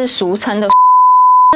是俗称的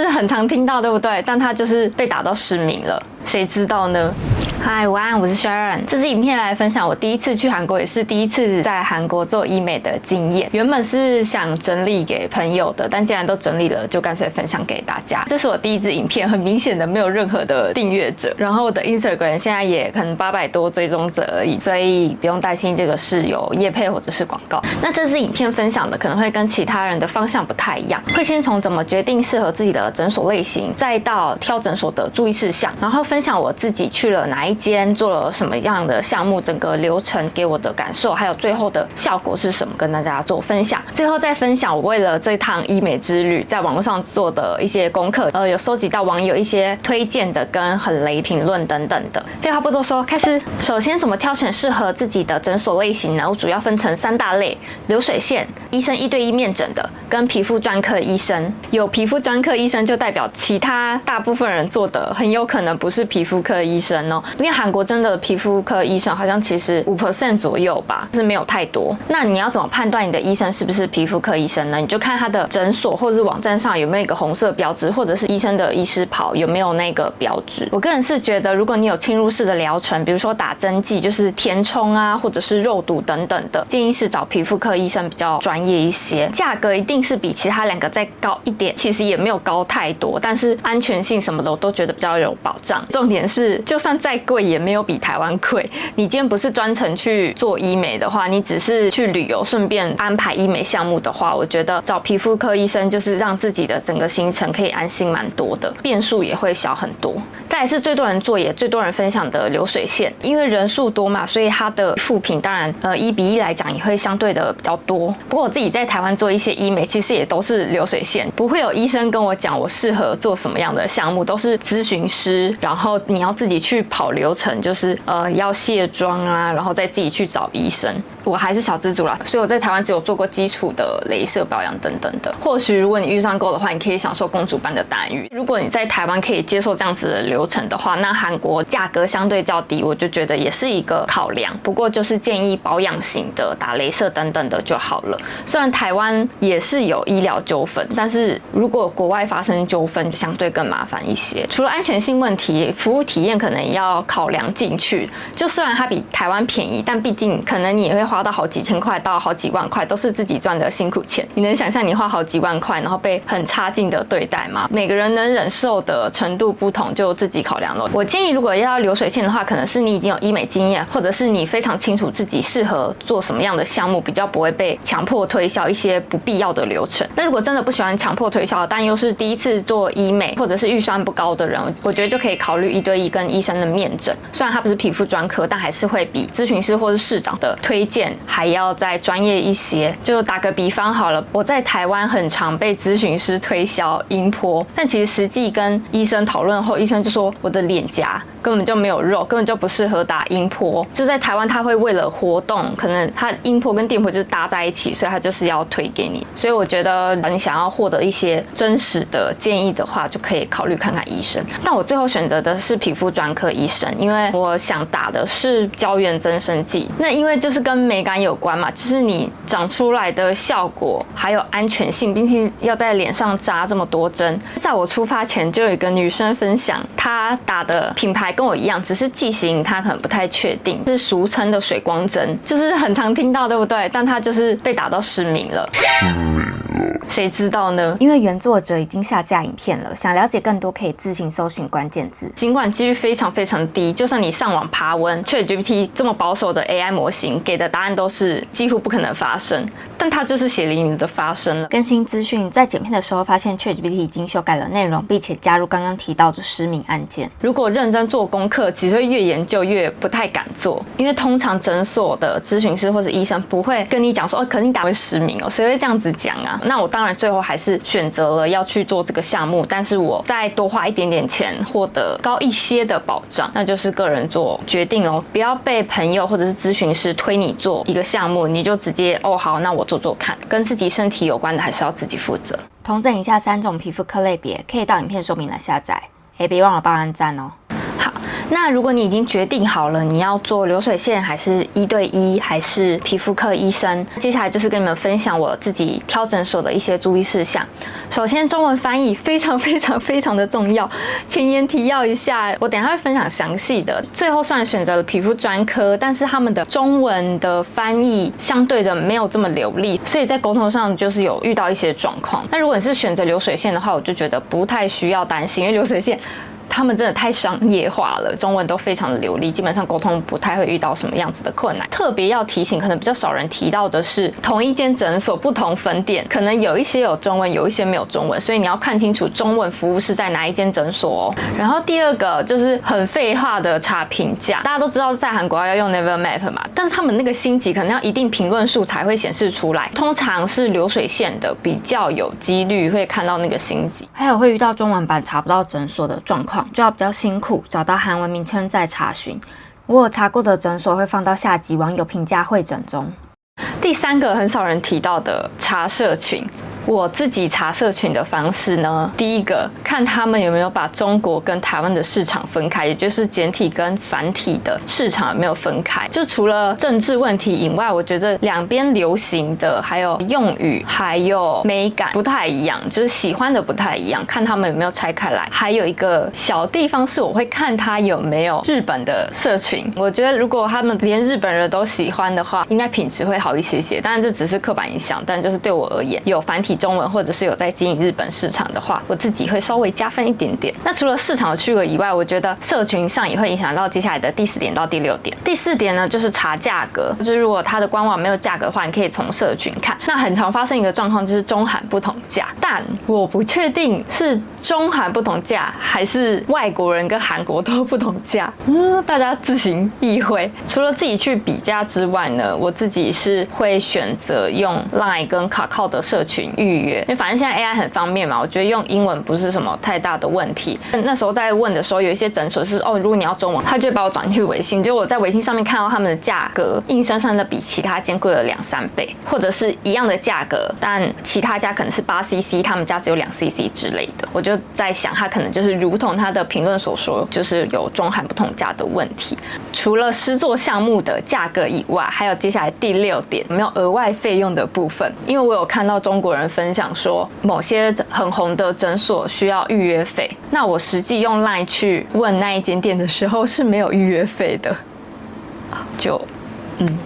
是很常听到，对不对？但他就是被打到失明了，谁知道呢？嗨，晚安，我是 Sharon。这支影片来分享我第一次去韩国，也是第一次在韩国做医美的经验。原本是想整理给朋友的，但既然都整理了，就干脆分享给大家。这是我第一支影片，很明显的没有任何的订阅者，然后我的 Instagram 现在也可能800多追踪者而已，所以不用担心这个是有业配或者是广告。那这支影片分享的可能会跟其他人的方向不太一样，会先从怎么决定适合自己的诊所类型，再到挑诊所的注意事项，然后分享我自己去了哪一间做了什么样的项目，整个流程给我的感受，还有最后的效果是什么，跟大家做分享。最后再分享我为了这趟医美之旅在网络上做的一些功课，有收集到网友一些推荐的跟很雷评论等等的。废话不多说，开始。首先怎么挑选适合自己的诊所类型呢？我主要分成3大类：流水线、医生1对1面诊的，跟皮肤专科医生。有皮肤专科医生就代表其他大部分人做的很有可能不是皮肤科医生哦，因为韩国真的皮肤科医生好像其实5% 左右吧，就是没有太多。那你要怎么判断你的医生是不是皮肤科医生呢？你就看他的诊所或者是网站上有没有一个红色标志，或者是医生的医师袍有没有那个标志。我个人是觉得，如果你有侵入式的疗程，比如说打针剂，就是填充啊，或者是肉毒等等的，建议是找皮肤科医生比较专业一些。价格一定是比其他2个再高一点，其实也没有高太多，但是安全性什么的我都觉得比较有保障。重点是，就算再贵也没有比台湾贵。你今天不是专程去做医美的话，你只是去旅游顺便安排医美项目的话，我觉得找皮肤科医生就是让自己的整个行程可以安心蛮多的，变数也会小很多。再来是最多人做也最多人分享的流水线，因为人数多嘛，所以它的负评当然1比1来讲也会相对的比较多。不过我自己在台湾做一些医美，其实也都是流水线，不会有医生跟我讲我适合做什么样的项目，都是咨询师，然后你要自己去跑流程，就是要卸妆啊，然后再自己去找医生。我还是小资族啦，所以我在台湾只有做过基础的雷射保养等等的。或许如果你预算够的话，你可以享受公主般的待遇。如果你在台湾可以接受这样子的流程的话，那韩国价格相对较低，我就觉得也是一个考量。不过就是建议保养型的打雷射等等的就好了。虽然台湾也是有医疗纠纷，但是如果国外发生纠纷，相对更麻烦一些。除了安全性问题，服务体验可能也要考量进去。就虽然它比台湾便宜，但毕竟可能你也会花到好几千块到好几万块，都是自己赚的辛苦钱。你能想象你花好几万块，然后被很差劲的对待吗？每个人能忍受的程度不同，就自己考量了。我建议，如果要流水线的话，可能是你已经有医美经验，或者是你非常清楚自己适合做什么样的项目，比较不会被强迫推销一些不必要的流程。那如果真的不喜欢强迫推销，但又是第一次做医美，或者是预算不高的人，我觉得就可以考虑1对1跟医生的面诊。虽然它不是皮肤专科，但还是会比咨询师或是市长的推荐还要再专业一些。就打个比方好了，我在台湾很常被咨询师推销音波，但其实实际跟医生讨论后，医生就说我的脸颊根本就没有肉，根本就不适合打音波。就在台湾，他会为了活动，可能他音波跟电波就是搭在一起，所以他就是要推给你。所以我觉得你想要获得一些真实的建议的话，就可以考虑看看医生。但我最后选择的是皮肤专科医生，因为我想打的是胶原增生剂。那因为就是跟美感有关嘛，就是你长出来的效果还有安全性，并且要在脸上扎这么多针。在我出发前就有一个女生分享，她打的品牌跟我一样，只是剂型她可能不太确定，是俗称的水光针，就是很常听到，对不对？但她就是被打到失明了。谁知道呢？因为原作者已经下架影片了，想了解更多可以自行搜寻关键字。尽管几率非常非常低，就算你上网爬文 ，ChatGPT 这么保守的 AI 模型给的答案都是几乎不可能发生，但它就是血淋淋的发生了。更新资讯，在剪片的时候发现 ChatGPT 已经修改了内容，并且加入刚刚提到的失明案件。如果认真做功课，其实会越研究越不太敢做，因为通常诊所的咨询师或是医生不会跟你讲说，可能你打会失明哦，谁会这样子讲啊？那我当然最后还是选择了要去做这个项目，但是我再多花一点点钱，获得高一些的保障，那就是个人做决定哦，不要被朋友或者是咨询师推你做一个项目，你就直接好，那我做做看，跟自己身体有关的还是要自己负责。统整一下3种皮肤科类别，可以到影片说明来下载，别忘了帮按赞哦。好，那如果你已经决定好了你要做流水线还是1对1还是皮肤科医生，接下来就是跟你们分享我自己挑诊所的一些注意事项。首先，中文翻译非常的重要。前言提要一下，我等一下会分享详细的。最后虽然选择了皮肤专科，但是他们的中文的翻译相对的没有这么流利，所以在沟通上就是有遇到一些状况。那如果你是选择流水线的话，我就觉得不太需要担心，因为流水线他们真的太商业化了，中文都非常的流利，基本上沟通不太会遇到什么样子的困难。特别要提醒，可能比较少人提到的是，同一间诊所不同分店，可能有一些有中文，有一些没有中文，所以你要看清楚中文服务是在哪一间诊所哦。然后第二个就是很废话的查评价，大家都知道在韩国要用 Naver Map 嘛，但是他们那个星级可能要一定评论数才会显示出来，通常是流水线的比较有几率会看到那个星级，还有会遇到中文版查不到诊所的状况。就要比较辛苦，找到韩文名称再查询。我有查过的诊所会放到下集网友评价会诊中。第三个很少人提到的查社群。我自己查社群的方式呢，第一个看他们有没有把中国跟台湾的市场分开，也就是简体跟繁体的市场有没有分开。就除了政治问题以外，我觉得两边流行的还有用语还有美感不太一样，就是喜欢的不太一样，看他们有没有拆开来。还有一个小地方是我会看他有没有日本的社群，我觉得如果他们连日本人都喜欢的话，应该品质会好一些些。当然这只是刻板印象，但就是对我而言，有繁体中文或者是有在经营日本市场的话，我自己会稍微加分一点点。那除了市场的区隔以外，我觉得社群上也会影响到接下来的第4点到第6点。第4点呢，就是查价格，就是如果它的官网没有价格的话，你可以从社群看。那很常发生一个状况就是中韩不同价，但我不确定是中韩不同价还是外国人跟韩国都不同价，大家自行意会。除了自己去比价之外呢，我自己是会选择用 LINE 跟Kakao的社群预约，因为反正现在 AI 很方便嘛，我觉得用英文不是什么太大的问题。那时候在问的时候，有一些诊所是如果你要中文，他就会把我转进去微信，结果我在微信上面看到他们的价格硬生生的比其他间贵了2-3倍，或者是一样的价格，但其他家可能是8cc， 他们家只有2cc 之类的。我就在想，他可能就是如同他的评论所说，就是有中韩不同价的问题。除了施作项目的价格以外，还有接下来第6点，有没有额外费用的部分。因为我有看到中国人分享说，某些很红的诊所需要预约费，那我实际用 LINE 去问那一间店的时候是没有预约费的，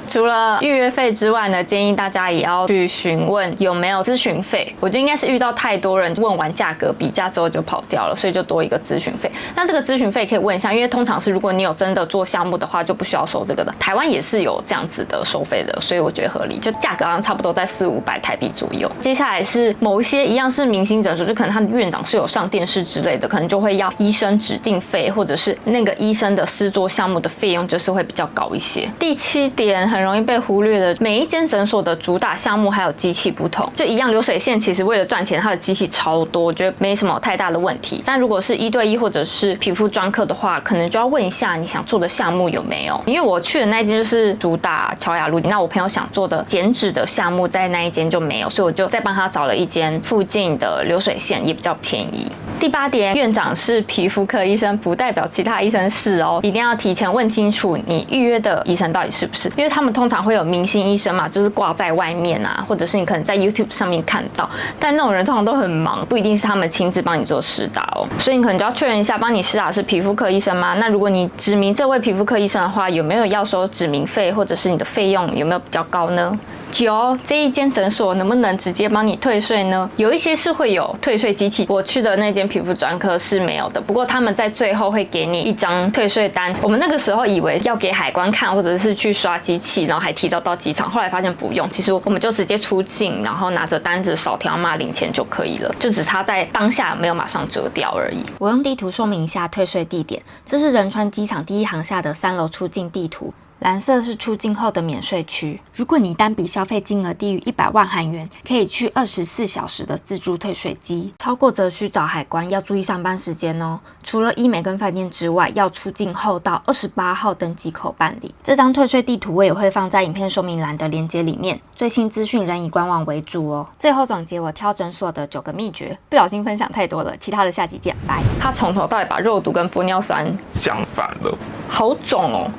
除了预约费之外呢，建议大家也要去询问有没有咨询费。我觉得应该是遇到太多人问完价格比价之后就跑掉了，所以就多一个咨询费。那这个咨询费可以问一下，因为通常是如果你有真的做项目的话，就不需要收这个的。台湾也是有这样子的收费的，所以我觉得合理，就价格好像差不多在400-500台币左右。接下来是某一些一样是明星诊所，就可能他的院长是有上电视之类的，可能就会要医生指定费，或者是那个医生的施作项目的费用就是会比较高一些。第7点很容易被忽略的，每一间诊所的主打项目还有机器不同，就一样流水线其实为了赚钱，它的机器超多，我觉得没什么太大的问题。但如果是1对1或者是皮肤专科的话，可能就要问一下你想做的项目有没有。因为我去的那一间就是主打乔雅露，那我朋友想做的减脂的项目在那一间就没有，所以我就再帮他找了一间附近的流水线，也比较便宜。第8点，院长是皮肤科医生，不代表其他医生是哦，一定要提前问清楚你预约的医生到底是不是，因为他们通常会有明星医生嘛，就是挂在外面啊，或者是你可能在 YouTube 上面看到，但那种人通常都很忙，不一定是他们亲自帮你做施打哦，所以你可能就要确认一下，帮你施打是皮肤科医生吗？那如果你指明这位皮肤科医生的话，有没有要收指名费，或者是你的费用有没有比较高呢？9，这一间诊所能不能直接帮你退税呢？有一些是会有退税机器，我去的那间皮肤专科是没有的，不过他们在最后会给你一张退税单。我们那个时候以为要给海关看，或者是去刷机器，然后还提早到机场，后来发现不用，其实我们就直接出境，然后拿着单子扫条码领钱就可以了，就只差在当下没有马上折掉而已。我用地图说明一下退税地点，这是仁川机场第1航厦的3楼出境地图。蓝色是出境后的免税区。如果你单笔消费金额低于100万韩元，可以去24小时的自助退税机，超过则需找海关，要注意上班时间哦。除了医美跟饭店之外，要出境后到28号登机口办理。这张退税地图我也会放在影片说明栏的链接里面，最新资讯仍以官网为主哦。最后总结我挑诊所的9个秘诀，不小心分享太多了，其他的下集见，拜。他从头到尾把肉毒跟玻尿酸相反了，好肿哦。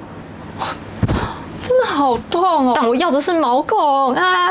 真的好痛哦！但我要的是毛孔啊！